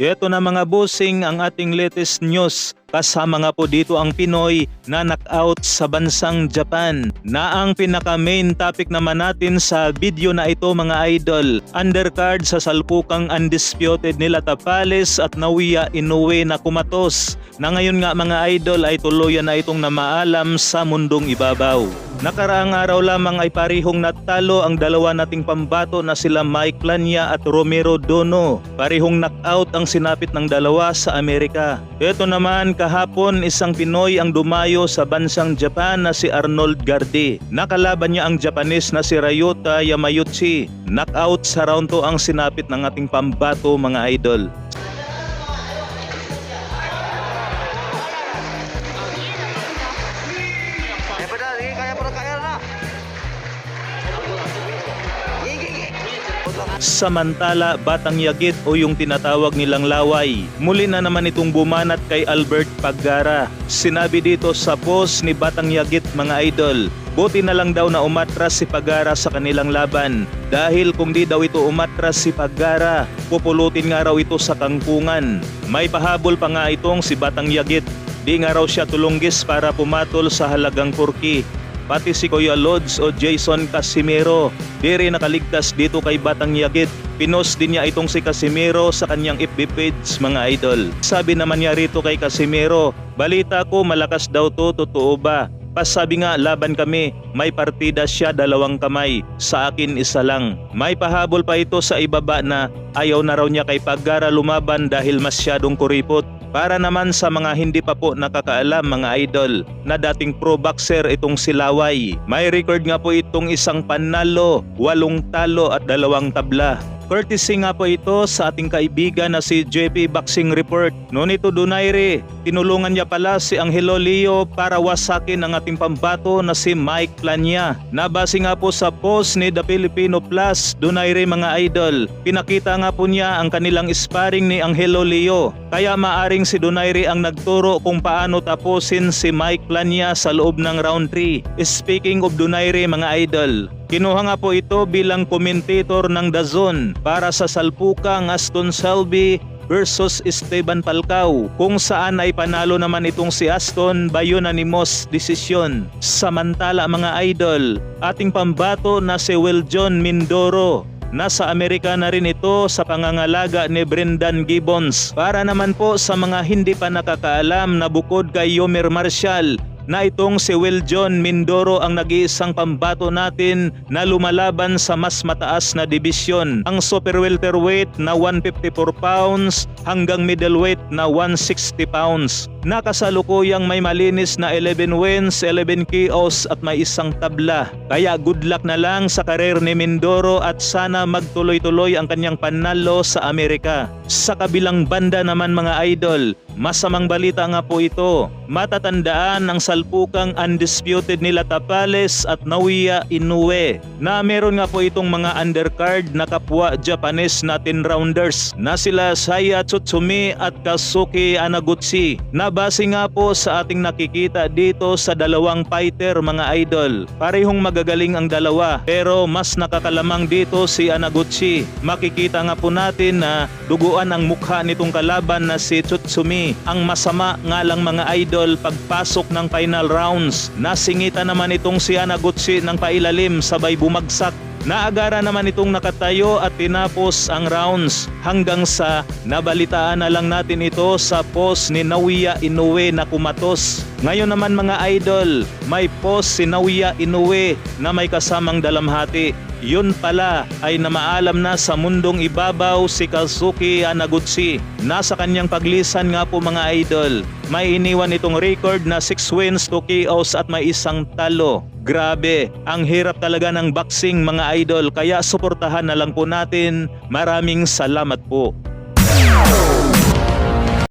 Ito na mga bossing ang ating latest news. Kasama nga po dito ang Pinoy na knockout sa bansang Japan. Na ang pinaka main topic naman natin sa video na ito mga idol. Undercard sa salpukang undisputed nila Tapales at Naoya Inoue na kumatos. Na ngayon nga mga idol ay tuluyan na itong namaalam sa mundong ibabaw. Nakaraang araw lamang ay parihong natalo ang dalawa nating pambato na sila Mike Plania at Romero Dono. Parihong knockout ang sinapit ng dalawa sa Amerika. Ito naman kahapon isang Pinoy ang dumayo sa bansang Japan na si Arnold Garde. Nakalaban niya ang Japanese na si Ryota Yamauchi. Knockout sa round 2 ang sinapit ng ating pambato mga idol. Samantala, Batang Yagit o yung tinatawag nilang Laway, muli na naman itong bumanat kay Albert Pagara. Sinabi dito sa post ni Batang Yagit mga idol, buti na lang daw na umatras si Pagara sa kanilang laban. Dahil kung di daw ito umatras si Pagara, pupulutin nga raw ito sa kangkungan. May pahabol pa nga itong si Batang Yagit. Di nga raw siya tulunggis para pumatol sa halagang 4K. Pati si Kuya Lods o Jason Casimero, di rin nakaligtas dito kay Batang Yagit. Pinost din niya itong si Casimero sa kanyang FB page mga idol. Sabi naman niya rito kay Casimero, balita ko malakas daw to, totoo ba? Pasabi nga laban kami, may partida siya 2 kamay, sa akin 1 lang. May pahabol pa ito sa ibaba na ayaw na raw niya kay Pagara lumaban dahil masyadong kuripot. Para naman sa mga hindi pa po nakakaalam mga idol na dating pro boxer itong si Laway. May record nga po itong 1 panalo, 8 talo at 2 tabla. Courtesy nga po ito sa ating kaibigan na si JP Boxing Report. Ngunit Donaire, tinulungan niya pala si Angelo Leo para wasakin ang ating pambato na si Mike Plania. Nabase nga po sa post ni The Filipino Plus, Donaire mga idol. Pinakita nga po niya ang kanilang sparring ni Angelo Leo. Kaya maaring si Donaire ang nagturo kung paano tapusin si Mike Plania sa loob ng round 3. Speaking of Donaire mga idol, kinuha nga po ito bilang commentator ng DAZN para sa salpukang Aston Selby versus Esteban Palcao, kung saan ay panalo naman itong si Aston by unanimous decision. Samantala mga idol, ating pambato na si Wiljon Mindoro, nasa Amerika na rin ito sa pangangalaga ni Brendan Gibbons. Para naman po sa mga hindi pa nakakaalam na bukod kay Yomer Marcial, na itong si Wiljon Mindoro ang nag-iisang pambato natin na lumalaban sa mas mataas na dibisyon, ang super welterweight na 154 pounds hanggang middleweight na 160 pounds. Nakasalukuyang may malinis na 11 wins, 11 KOs at may 1 tabla. Kaya good luck na lang sa karir ni Mindoro at sana magtuloy-tuloy ang kanyang panalo sa Amerika. Sa kabilang banda naman mga idol, masamang balita nga po ito. Matatandaan ang salpukang undisputed nila Tapales at Naoya Inoue na meron nga po itong mga undercard na kapwa Japanese na 10 rounders na sila Saya Tsutsumi at Kazuki Anaguchi. Nabase nga po sa ating nakikita dito sa dalawang fighter mga idol. Parehong magagaling ang dalawa pero mas nakakalamang dito si Anaguchi. Makikita nga po natin na duguan ang mukha nitong kalaban na si Tsutsumi. Ang masama nga lang mga idol, pagpasok ng final rounds, nasingita naman itong si Anaguchi ng pailalim sabay bumagsak. Naagara naman itong nakatayo at tinapos ang rounds hanggang sa nabalitaan na lang natin ito sa post ni Naoya Inoue na kumatos. Ngayon naman mga idol, may post si Naoya Inoue na may kasamang dalamhati. Yun pala ay namaalam na sa mundong ibabaw si Kazuki Anaguchi. Nasa kanyang paglisan nga po mga idol, may iniwan itong record na 6 wins, 2 KOs at may 1 talo. Grabe, ang hirap talaga ng boxing mga idol, kaya suportahan na lang po natin. Maraming salamat po.